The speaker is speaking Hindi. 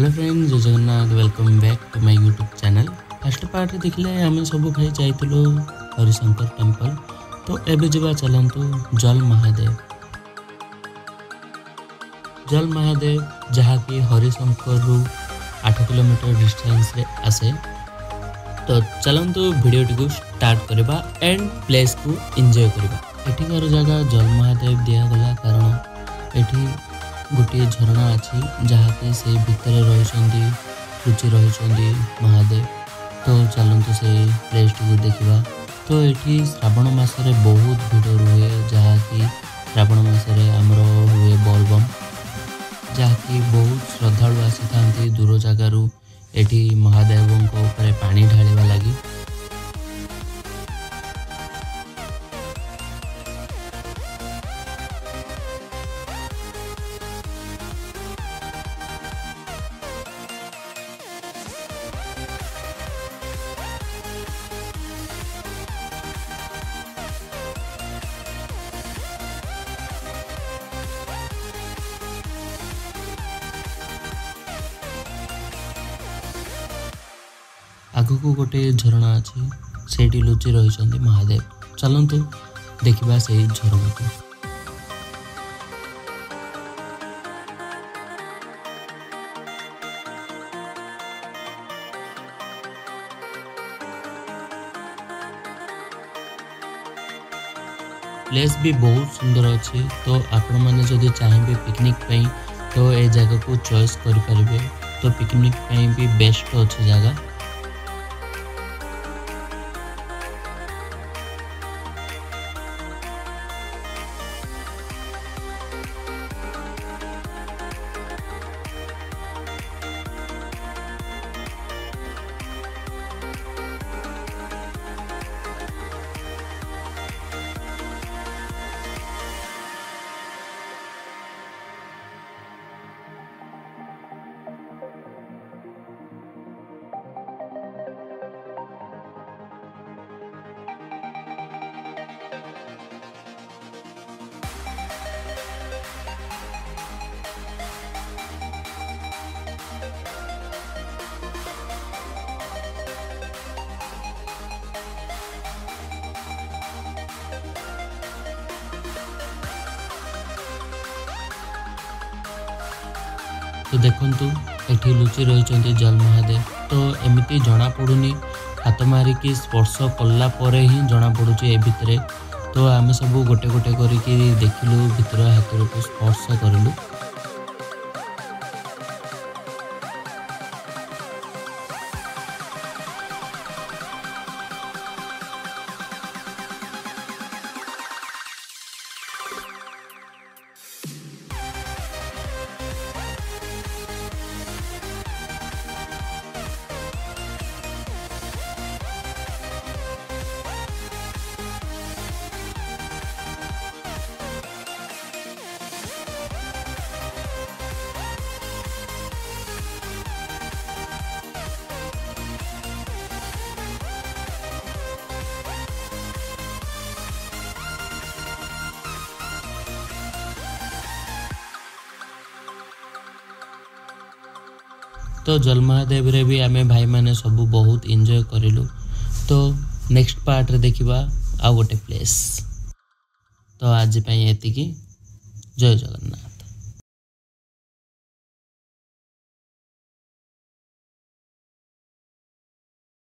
हेलो फ्रेंड्स, जय Jagannath. Welcome back to my YouTube channel. First part देखले आम सब भाई जाइलु हरिशंकर टेम्पल। तो एबे जबा चलतु जल महादेव। जल महादेव जहाँकि हरिशंकर रु 8 किलोमीटर डिस्टेंस रे आसे। तो चलतु वीडियो को स्टार्ट करबा एंड प्लेस को एंजॉय करबा। एठिकार जगह जल महादेव दिया गला कारण एठी गोटे झरणा अच्छी जहाँकि से भितर रही रुचि रही महादेव। तो चलतु से प्लेस को देखा। तो ये श्रावण मासरे बहुत भिड़ रुए, जहाँकि श्रावण मासरे आमर हुए बोलबम, जहाँकि बहुत श्रद्धालु आसी था दूर जगार एठी महादेव पानी ढालिबा लगी। आगु को गोटे झरणा अच्छी से लुचि रही महादेव। चलतु देखा से झरणा को। प्लेस भी बहुत सुंदर अच्छी। तो आपण मैंने जदि चाहिए पिकनिक पई तो ए जगह को चॉइस करें। तो पिकनिक पई भी बेस्ट अच्छी जगह। तो देखंतु एठी लुचि रही जल महादेव। तो एमती जना पड़ुनी हाथ मारिकी स्पर्श कला परे ही जना पड़ुची ए भितरे। तो आम सब गोटे गोटे करके देखिलु, भितर हाथ को स्पर्श करूँ। तो जल महादेव रे भी आमे भाई माने सबू बहुत एंजॉय करिलु। तो नेक्स्ट पार्ट रे देखिबा आ गोटे प्लेस। तो आज पई एतिकी। जय जगन्नाथ।